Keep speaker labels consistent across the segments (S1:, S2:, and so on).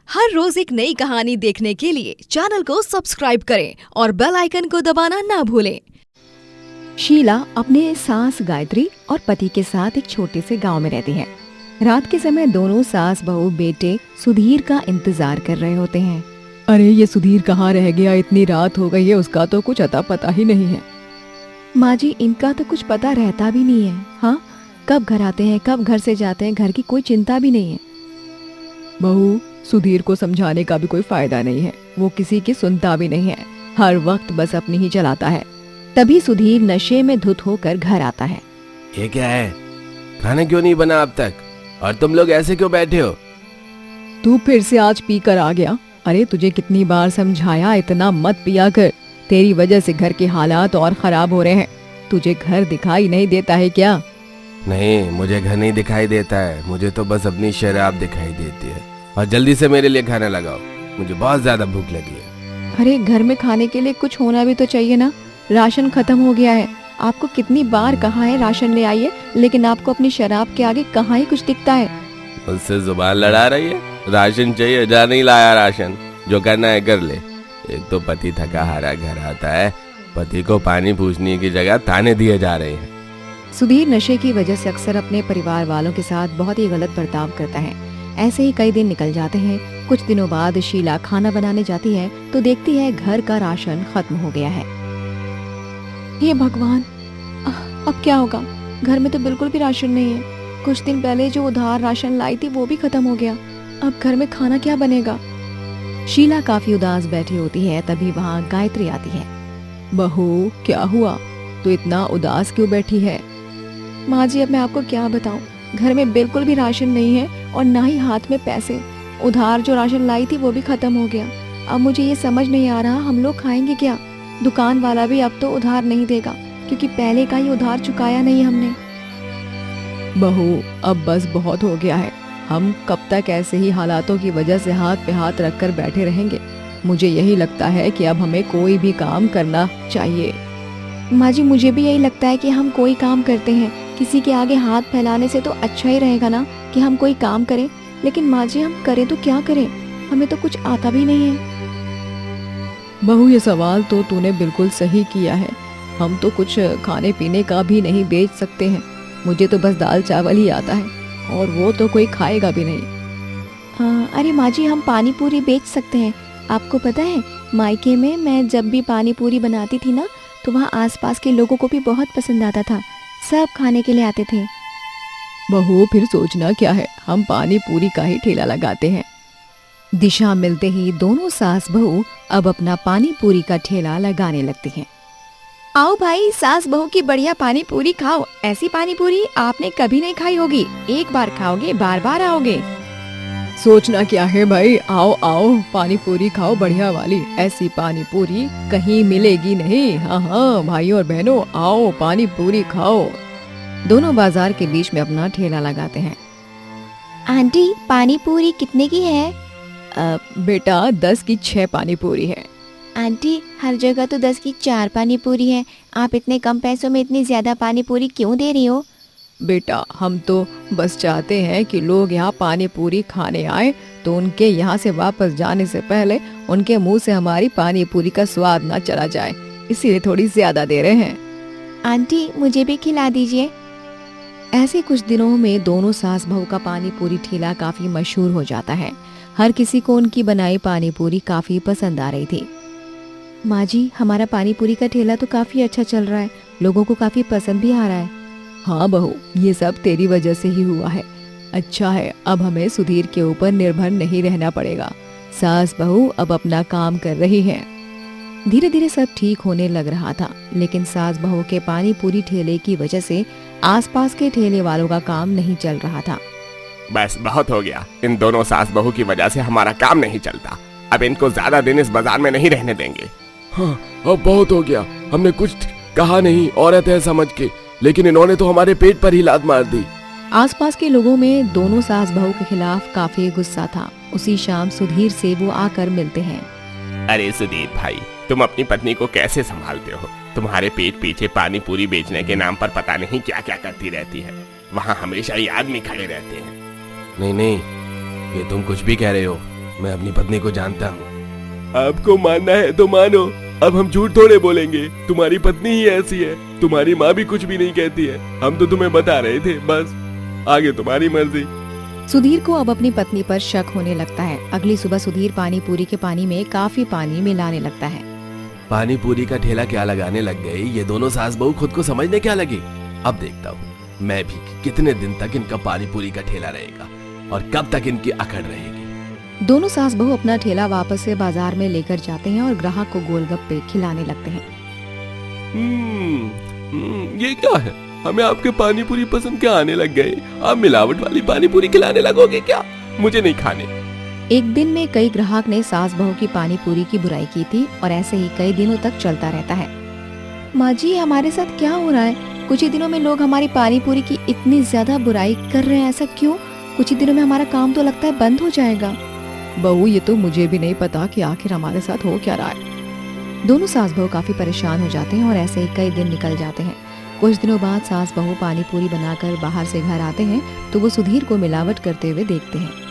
S1: हर रोज एक नई कहानी देखने के लिए चैनल को सब्सक्राइब करें और बेल आइकन को दबाना ना भूलें।
S2: शीला अपने सास गायत्री और पति के साथ एक छोटे से गांव में रहती है। रात के समय दोनों सास बहू बेटे सुधीर का इंतजार कर रहे होते हैं।
S3: अरे ये सुधीर कहाँ रह गया, इतनी रात हो गई है, उसका तो कुछ अता पता ही नहीं है।
S2: माँ जी, इनका तो कुछ पता रहता भी नहीं है। हाँ, कब घर आते हैं, कब घर से जाते हैं, घर की कोई चिंता भी नहीं है।
S3: बहू, सुधीर को समझाने का भी कोई फायदा नहीं है, वो किसी की सुनता भी नहीं है, हर वक्त बस अपनी ही चलाता है।
S2: तभी सुधीर नशे में धुत होकर घर आता है।
S4: ये क्या है? खाना क्यों नहीं बना अब तक? और तुम लोग ऐसे क्यों बैठे हो?
S3: तू फिर से आज पी कर आ गया। अरे तुझे कितनी बार समझाया, इतना मत पिया कर, तेरी वजह से घर के हालात और खराब हो रहे हैं। तुझे घर दिखाई नहीं देता है क्या?
S4: नहीं, मुझे घर नहीं दिखाई देता है, मुझे तो बस अपनी शराब दिखाई देती है। और जल्दी से मेरे लिए खाना लगाओ, मुझे बहुत ज्यादा भूख लगी है।
S2: अरे घर में खाने के लिए कुछ होना भी तो चाहिए ना। राशन खत्म हो गया है। आपको कितनी बार कहा है राशन ले आइए, लेकिन आपको अपनी शराब के आगे कहाँ ही कुछ दिखता है।
S4: मुझसे जुबान लड़ा रही है? राशन चाहिए, जा नहीं लाया राशन, जो करना है कर ले। एक तो पति थका हारा घर आता है, पति को पानी पूछने की जगह ताने दिए जा रहे हैं।
S2: सुधीर नशे की वजह से अक्सर अपने परिवार वालों के साथ बहुत ही गलत बर्ताव करता है। ऐसे ही कई दिन निकल जाते हैं। कुछ दिनों बाद शीला खाना बनाने जाती है तो देखती है घर का राशन खत्म हो गया है। हे भगवान, अब क्या होगा? घर में तो बिल्कुल भी राशन नहीं है। कुछ दिन पहले जो उधार राशन लाई थी वो भी खत्म हो गया। अब घर में खाना क्या बनेगा? शीला काफी उदास बैठी होती है। तभी वहाँ गायत्री आती है।
S3: बहू, क्या हुआ? तू इतना उदास क्यों बैठी है?
S2: माँ जी, अब मैं आपको क्या बताऊँ, घर में बिल्कुल भी राशन नहीं है और ना ही हाथ में पैसे। उधार जो राशन लाई थी वो भी खत्म हो गया। अब मुझे ये समझ नहीं आ रहा हम लोग खाएंगे क्या। दुकान वाला भी अब तो उधार नहीं देगा, क्योंकि पहले का ही उधार चुकाया नहीं हमने।
S3: बहू, अब बस बहुत हो गया है। हम कब तक ऐसे ही हालातों की वजह से हाथ पे हाथ रखकर बैठे रहेंगे? मुझे यही लगता है कि अब हमें कोई भी काम करना चाहिए।
S2: माँ जी, मुझे भी यही लगता है कि हम कोई काम करते हैं, किसी के आगे हाथ फैलाने से तो अच्छा ही रहेगा ना कि हम कोई काम करें। लेकिन माँ जी, हम करें तो क्या करें? हमें तो कुछ आता भी नहीं है।
S3: बहू, ये सवाल तो तूने बिल्कुल सही किया है। हम तो कुछ खाने पीने का भी नहीं बेच सकते हैं। मुझे तो बस दाल चावल ही आता है, और वो तो कोई खाएगा भी नहीं।
S2: अरे माँ जी, हम पानी पूरी बेच सकते हैं। आपको पता है, मायके में मैं जब भी पानी पूरी बनाती थी ना, तो वहाँ आसपास के लोगों को भी बहुत पसंद आता था। सब खाने के लिए आते थे।
S3: बहू, फिर सोचना क्या है, हम पानी पूरी का ही ठेला लगाते हैं।
S2: दिशा मिलते ही दोनों सास बहू अब अपना पानी पूरी का ठेला लगाने लगती हैं। आओ भाई, सास बहू की बढ़िया पानी पूरी खाओ। ऐसी पानी पूरी आपने कभी नहीं खाई होगी। एक बार खाओगे बार बार आओगे।
S3: सोचना क्या है भाई, आओ आओ, पानी पूरी खाओ बढ़िया वाली। ऐसी पानी पूरी कहीं मिलेगी नहीं। हाँ हाँ भाइयों और बहनों, आओ पानी पूरी खाओ।
S2: दोनों बाजार के बीच में अपना ठेला लगाते हैं। आंटी, पानी पूरी कितने की है?
S3: बेटा, 10 की 6 पानी पूरी है।
S2: आंटी, हर जगह तो 10 की 4 पानी पूरी है। आप इतने कम पैसों में इतनी ज्यादा पानी पूरी क्यों दे रही हो?
S3: बेटा, हम तो बस चाहते हैं कि लोग यहाँ पानी पूरी खाने आए तो उनके यहाँ से वापस जाने से पहले उनके मुंह से हमारी पानी पूरी का स्वाद ना चला जाए, इसीलिए थोड़ी ज्यादा दे रहे हैं।
S2: आंटी, मुझे भी खिला दीजिए। ऐसे कुछ दिनों में दोनों सास बहू का पानी पूरी ठेला काफी मशहूर हो जाता है। हर किसी को उनकी बनाई पानी पूरी काफी पसंद आ रही थी। माँ जी, हमारा पानी पूरी का ठेला तो काफी अच्छा चल रहा है, लोगों को काफी पसंद भी आ रहा है।
S3: हाँ बहू, ये सब तेरी वजह से ही हुआ है। अच्छा है, अब हमें सुधीर के ऊपर निर्भर नहीं रहना पड़ेगा। सास बहू अब अपना काम कर रही हैं।
S2: धीरे धीरे सब ठीक होने लग रहा था, लेकिन सास बहू के पानी पूरी ठेले की वजह से आसपास के ठेले वालों का काम नहीं चल रहा था।
S4: बस बहुत हो गया, इन दोनों सास बहू की वजह से हमारा काम नहीं चलता। अब इनको ज्यादा दिन इस बाजार में नहीं रहने देंगे।
S5: हाँ, अब बहुत हो गया। हमने कुछ कहा नहीं, औरत है समझ के, लेकिन इन्होंने तो हमारे पेट पर ही लात मार दी।
S2: आसपास के लोगों में दोनों सास बहू के खिलाफ काफी गुस्सा था। उसी शाम सुधीर से वो आकर मिलते हैं।
S4: अरे सुधीर भाई, तुम अपनी पत्नी को कैसे संभालते हो? तुम्हारे पेट पीछे पानी पूरी बेचने के नाम पर पता नहीं क्या क्या करती रहती है। वहाँ हमेशा ये आदमी खड़े रहते हैं।
S5: नहीं नहीं, ये तुम कुछ भी कह रहे हो।
S4: मैं अपनी पत्नी को जानता हूँ।
S5: आपको मानना है तो मानो, अब हम झूठ थोड़े बोलेंगे। तुम्हारी पत्नी ही ऐसी है, तुम्हारी माँ भी कुछ भी नहीं कहती है। हम तो तुम्हें बता रहे थे, बस आगे तुम्हारी मर्जी।
S2: सुधीर को अब अपनी पत्नी पर शक होने लगता है। अगली सुबह सुधीर पानी पूरी के पानी में काफी पानी मिलाने लगता है।
S4: पानी पूरी का ठेला क्या लगाने लग गए ये दोनों सास बहू, खुद को समझने क्या लगी। अब देखता हूँ मैं भी कितने दिन तक इनका पानी पूरी का ठेला रहेगा और कब तक इनकी अकड़ रहेगी।
S2: दोनों सास बहू अपना ठेला वापस से बाजार में लेकर जाते हैं और ग्राहक को गोलगप्पे खिलाने लगते हैं।
S5: ये क्या है? हमें आपके पानी पूरी पसंद क्या आने लग गए? आप मिलावट वाली पानी पूरी खिलाने लगोगे क्या? मुझे नहीं खाने।
S2: एक दिन में कई ग्राहक ने सास बहू की पानी पूरी की बुराई की थी और ऐसे ही कई दिनों तक चलता रहता है। माँ जी, हमारे साथ क्या हो रहा है? कुछ ही दिनों में लोग हमारी पानी पूरी की इतनी ज्यादा बुराई कर रहे हैं, ऐसा क्यों? कुछ ही दिनों में हमारा काम तो लगता है बंद हो जाएगा।
S3: बहू, ये तो मुझे भी नहीं पता कि आखिर हमारे साथ हो क्या रहा है।
S2: दोनों सास बहू काफी परेशान हो जाते हैं और ऐसे ही कई दिन निकल जाते हैं। कुछ दिनों बाद सास बहू पानी पूरी बनाकर बाहर से घर आते हैं तो वो सुधीर को मिलावट करते हुए देखते हैं।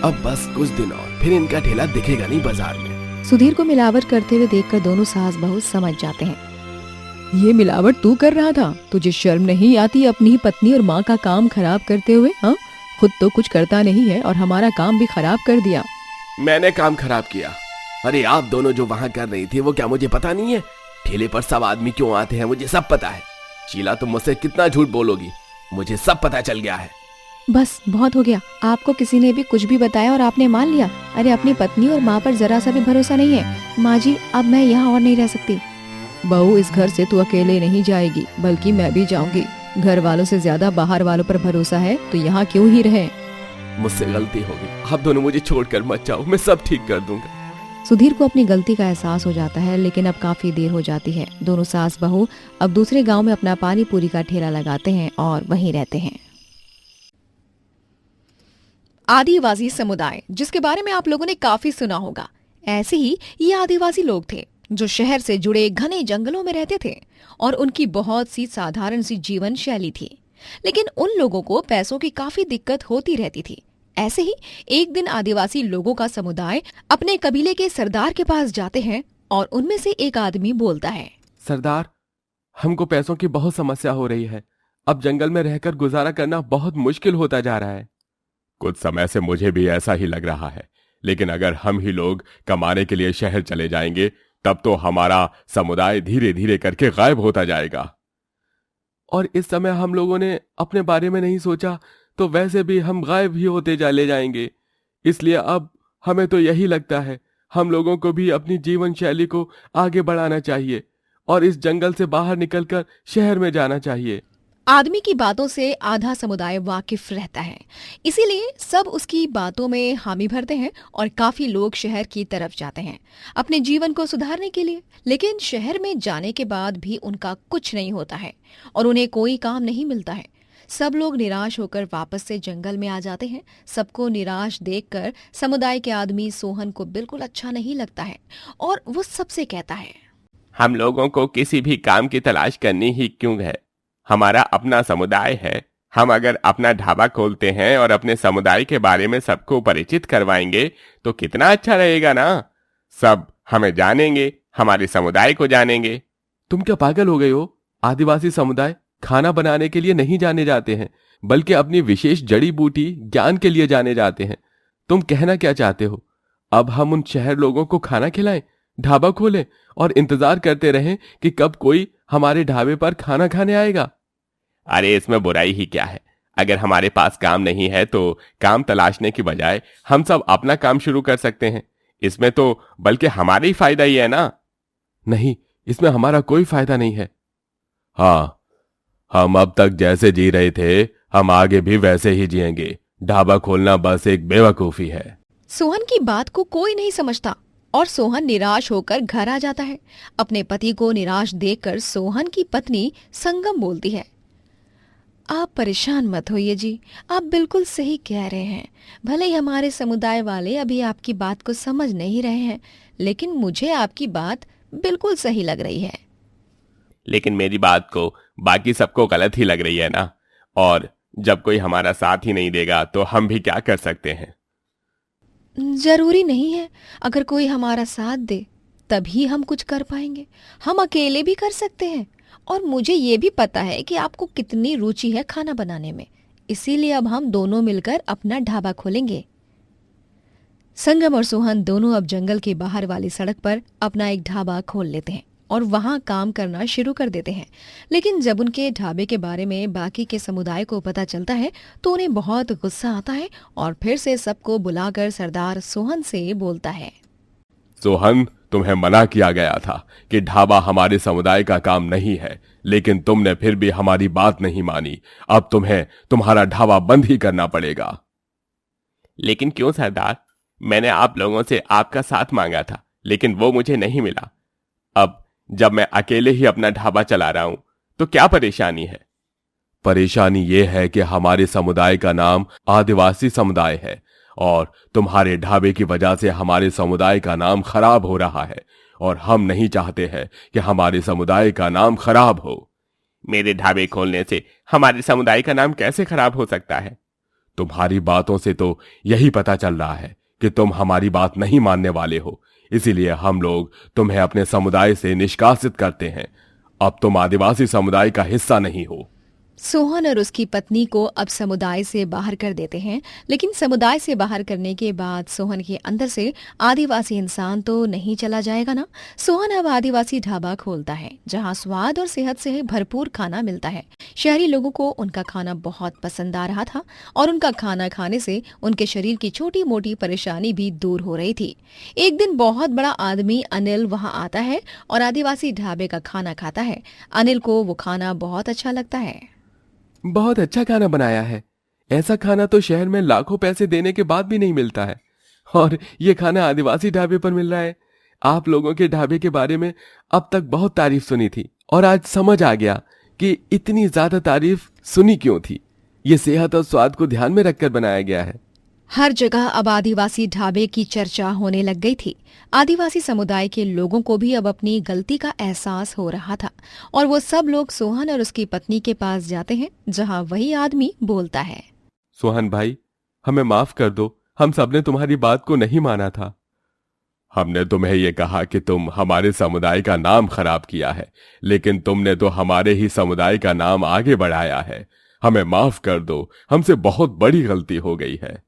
S4: अब बस कुछ दिन और, फिर इनका ठेला दिखेगा नहीं बाजार में।
S2: सुधीर को मिलावट करते हुए देखकर दोनों सास बहू समझ जाते हैं।
S3: ये मिलावट तू कर रहा था? तुझे शर्म नहीं आती अपनी ही पत्नी और माँ का काम खराब करते हुए? हाँ, खुद तो कुछ करता नहीं है और हमारा काम भी खराब कर दिया।
S4: मैंने काम खराब किया? अरे आप दोनों जो वहाँ कर रही थी वो क्या मुझे पता नहीं है? ठेले पर सब आदमी क्यों आते हैं मुझे सब पता है। शीला, तुम मुझसे कितना झूठ बोलोगी? मुझे सब पता चल गया है।
S2: बस बहुत हो गया। आपको किसी ने भी कुछ भी बताया और आपने मान लिया। अरे अपनी पत्नी और माँ पर जरा सा भी भरोसा नहीं है। माँ जी, अब मैं यहाँ और नहीं रह सकती।
S3: बहू, इस घर से तू अकेले नहीं जाएगी, बल्कि मैं भी जाऊंगी। घर वालों से ज्यादा बाहर वालों पर भरोसा है तो यहाँ क्यों ही रहे।
S5: मुझसे गलती होगी, आप दोनों मुझे छोड़कर मत जाओ, मैं सब ठीक कर दूंगा।
S2: सुधीर को अपनी गलती का एहसास हो जाता है, लेकिन अब काफी देर हो जाती है। दोनों सास बहू अब दूसरे गांव में अपना पानी पूरी का ठेला लगाते हैं और वहीं रहते हैं।
S1: आदिवासी समुदाय, जिसके बारे में आप लोगों ने काफी सुना होगा, ऐसे ही ये आदिवासी लोग थे जो शहर से जुड़े घने जंगलों में रहते थे और उनकी बहुत सी साधारण सी जीवन शैली थी। लेकिन उन लोगों को पैसों की काफी दिक्कत होती रहती थी। ऐसे ही एक दिन आदिवासी लोगों का समुदाय अपने कबीले के सरदार के पास जाते हैं और उनमें से एक आदमी बोलता है,
S5: सरदार, हमको पैसों की बहुत समस्या हो रही है। अब जंगल में रहकर गुजारा करना बहुत मुश्किल होता जा रहा है। कुछ समय से मुझे भी ऐसा ही लग रहा है, लेकिन अगर हम ही लोग कमाने के लिए शहर चले जाएंगे तब तो हमारा समुदाय धीरे धीरे करके गायब होता जाएगा। और इस समय हम लोगों ने अपने बारे में नहीं सोचा तो वैसे भी हम गायब ही होते चले जाएंगे। इसलिए अब हमें तो यही लगता है हम लोगों को भी अपनी जीवन शैली को आगे बढ़ाना चाहिए और इस जंगल से बाहर निकलकर शहर में जाना चाहिए।
S1: आदमी की बातों से आधा समुदाय वाकिफ रहता है, इसीलिए सब उसकी बातों में हामी भरते हैं और काफी लोग शहर की तरफ जाते हैं अपने जीवन को सुधारने के लिए। लेकिन शहर में जाने के बाद भी उनका कुछ नहीं होता है और उन्हें कोई काम नहीं मिलता है। सब लोग निराश होकर वापस से जंगल में आ जाते हैं। सबको निराश देखकर समुदाय के आदमी सोहन को बिल्कुल अच्छा नहीं लगता है और वो सबसे कहता है,
S5: हम लोगों को किसी भी काम की तलाश करनी ही क्यों है? हमारा अपना समुदाय है। हम अगर अपना ढाबा खोलते हैं और अपने समुदाय के बारे में सबको परिचित करवाएंगे तो कितना अच्छा रहेगा ना। सब हमें जानेंगे, हमारे समुदाय को जानेंगे। तुम क्या पागल हो गए हो? आदिवासी समुदाय खाना बनाने के लिए नहीं जाने जाते हैं, बल्कि अपनी विशेष जड़ी बूटी ज्ञान के लिए जाने जाते हैं। तुम कहना क्या चाहते हो? अब हम उन शहर लोगों को खाना खिलाएं, ढाबा खोलें और इंतजार करते रहें कि कब कोई हमारे ढाबे पर खाना खाने आएगा? अरे इसमें बुराई ही क्या है? अगर हमारे पास काम नहीं है तो काम तलाशने की बजाय हम सब अपना काम शुरू कर सकते हैं। इसमें तो बल्कि हमारा ही फायदा ही है ना। नहीं, इसमें हमारा कोई फायदा नहीं है। हाँ, हम अब तक जैसे जी रहे थे हम आगे भी वैसे ही जिएंगे। ढाबा खोलना बस एक बेवकूफी है।
S1: सोहन की बात को कोई नहीं समझता और सोहन निराश होकर घर आ जाता है। अपने पति को निराश देखकर सोहन की पत्नी संगम बोलती है, आप परेशान मत होइए जी, आप बिल्कुल सही कह रहे हैं। भले ही हमारे समुदाय वाले अभी आपकी बात को समझ नहीं रहे हैं, लेकिन मुझे आपकी बात बिल्कुल सही लग रही है।
S5: लेकिन मेरी बात को बाकी सबको गलत ही लग रही है ना, और जब कोई हमारा साथ ही नहीं देगा तो हम भी क्या कर सकते हैं?
S1: जरूरी नहीं है, अगर कोई हमारा साथ दे तभी हम कुछ कर पाएंगे। हम अकेले भी कर सकते हैं। और मुझे ये भी पता है कि आपको कितनी रुचि है खाना बनाने में, इसीलिए अब हम दोनों मिलकर अपना ढाबा खोलेंगे। संगम और सोहन दोनों अब जंगल के बाहर वाली सड़क पर अपना एक ढाबा खोल लेते हैं और वहां काम करना शुरू कर देते हैं। लेकिन जब उनके ढाबे के बारे में बाकी के समुदाय को पता चलता है तो उन्हें बहुत गुस्सा आता है और फिर से सबको बुलाकर सरदार सोहन से बोलता है।
S5: सोहन, तुम्हें मना किया गया था कि ढाबा हमारे समुदाय का काम नहीं है, लेकिन तुमने फिर भी हमारी बात नहीं मानी। अब तुम्हें तुम्हारा ढाबा बंद ही करना पड़ेगा। लेकिन क्यों सरदार? मैंने आप लोगों से आपका साथ मांगा था, लेकिन वो मुझे नहीं मिला। अब जब मैं अकेले ही अपना ढाबा चला रहा हूं तो क्या परेशानी है? परेशानी ये है कि हमारे समुदाय का नाम आदिवासी समुदाय है और तुम्हारे ढाबे की वजह से हमारे समुदाय का नाम खराब हो रहा है और हम नहीं चाहते हैं कि हमारे समुदाय का नाम खराब हो। मेरे ढाबे खोलने से हमारे समुदाय का नाम कैसे खराब हो सकता है? तुम्हारी बातों से तो यही पता चल रहा है कि तुम हमारी बात नहीं मानने वाले हो, इसीलिए हम लोग तुम्हें अपने समुदाय से निष्कासित करते हैं। अब तुम आदिवासी समुदाय का हिस्सा नहीं हो।
S1: सोहन और उसकी पत्नी को अब समुदाय से बाहर कर देते हैं, लेकिन समुदाय से बाहर करने के बाद सोहन के अंदर से आदिवासी इंसान तो नहीं चला जाएगा ना। सोहन अब आदिवासी ढाबा खोलता है जहां स्वाद और सेहत से भरपूर खाना मिलता है। शहरी लोगों को उनका खाना बहुत पसंद आ रहा था और उनका खाना खाने से उनके शरीर की छोटी मोटी परेशानी भी दूर हो रही थी। एक दिन बहुत बड़ा आदमी अनिल वहां आता है और आदिवासी ढाबे का खाना खाता है। अनिल को वो खाना बहुत अच्छा लगता है।
S5: बहुत अच्छा खाना बनाया है। ऐसा खाना तो शहर में लाखों पैसे देने के बाद भी नहीं मिलता है, और ये खाना आदिवासी ढाबे पर मिल रहा है। आप लोगों के ढाबे के बारे में अब तक बहुत तारीफ सुनी थी और आज समझ आ गया कि इतनी ज्यादा तारीफ सुनी क्यों थी। ये सेहत और स्वाद को ध्यान में रखकर बनाया गया है।
S1: हर जगह अब आदिवासी ढाबे की चर्चा होने लग गई थी। आदिवासी समुदाय के लोगों को भी अब अपनी गलती का एहसास हो रहा था और वो सब लोग सोहन और उसकी पत्नी के पास जाते हैं, जहां वही आदमी बोलता है।
S5: सोहन भाई, हमें माफ कर दो, हम सबने तुम्हारी बात को नहीं माना था। हमने तुम्हें यह कहा कि तुम हमारे समुदाय का नाम खराब किया है, लेकिन तुमने तो हमारे ही समुदाय का नाम आगे बढ़ाया है। हमें माफ कर दो, हमसे बहुत बड़ी गलती हो गई है।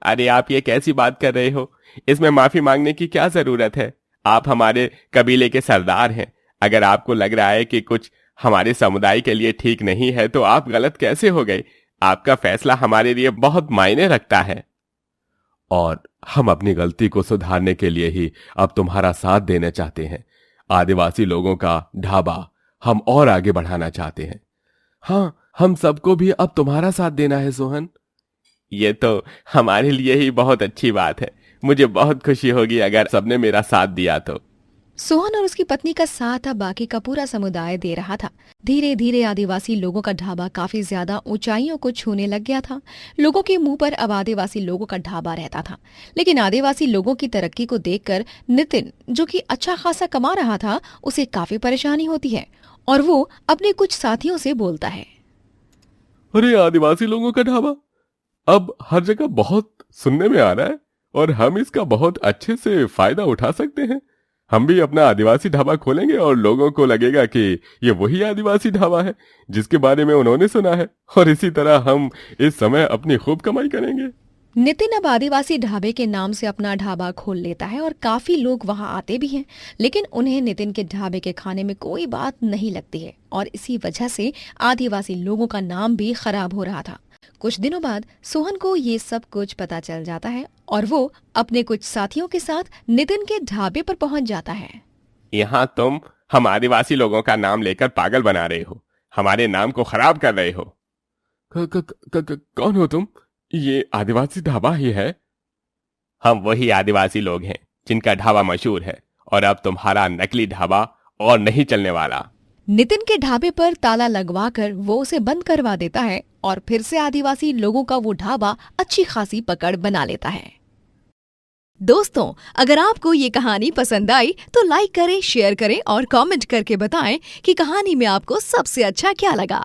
S5: अरे आप ये कैसी बात कर रहे हो? इसमें माफी मांगने की क्या जरूरत है? आप हमारे कबीले के सरदार हैं। अगर आपको लग रहा है कि कुछ हमारे समुदाय के लिए ठीक नहीं है तो आप गलत कैसे हो गए? आपका फैसला हमारे लिए बहुत मायने रखता है और हम अपनी गलती को सुधारने के लिए ही अब तुम्हारा साथ देना चाहते हैं। आदिवासी लोगों का ढाबा हम और आगे बढ़ाना चाहते हैं। हाँ, हम सबको भी अब तुम्हारा साथ देना है सोहन। ये तो हमारे लिए ही बहुत अच्छी बात है। मुझे बहुत खुशी होगी अगर सबने मेरा साथ दिया तो।
S1: सोहन और उसकी पत्नी का साथ अब बाकी का पूरा समुदाय दे रहा था। धीरे धीरे आदिवासी लोगों का ढाबा काफी ज्यादा ऊंचाइयों को छूने लग गया था। लोगों के मुंह पर अब आदिवासी लोगों का ढाबा रहता था। लेकिन आदिवासी लोगों की तरक्की को देखकर नितिन, जो कि अच्छा खासा कमा रहा था, उसे काफी परेशानी होती है और वो अपने कुछ साथियों से बोलता है।
S5: अरे आदिवासी लोगों का ढाबा अब हर जगह बहुत सुनने में आ रहा है और हम इसका बहुत अच्छे से फायदा उठा सकते हैं। हम भी अपना आदिवासी ढाबा खोलेंगे और लोगों को लगेगा कि ये वही आदिवासी ढाबा है जिसके बारे में उन्होंने सुना है, और इसी तरह हम इस समय अपनी खूब कमाई करेंगे।
S1: नितिन अब आदिवासी ढाबे के नाम से अपना ढाबा खोल लेता है और काफी लोग वहां आते भी हैं, लेकिन उन्हें नितिन के ढाबे के खाने में कोई बात नहीं लगती है और इसी वजह से आदिवासी लोगों का नाम भी खराब हो रहा था। कुछ दिनों बाद सोहन को ये सब कुछ पता चल जाता है और वो अपने कुछ साथियों के साथ नितिन के ढाबे पर पहुंच जाता है।
S5: यहाँ तुम हम आदिवासी लोगों का नाम लेकर पागल बना रहे हो, हमारे नाम को खराब कर रहे हो। कौन हो तुम? ये आदिवासी ढाबा ही है। हम वही आदिवासी लोग हैं जिनका ढाबा मशहूर है, और अब तुम्हारा नकली ढाबा और नहीं चलने वाला।
S1: नितिन के ढाबे पर ताला लगवाकर वो उसे बंद करवा देता है और फिर से आदिवासी लोगों का वो ढाबा अच्छी खासी पकड़ बना लेता है। दोस्तों, अगर आपको ये कहानी पसंद आई तो लाइक करें, शेयर करें और कमेंट करके बताएं कि कहानी में आपको सबसे अच्छा क्या लगा।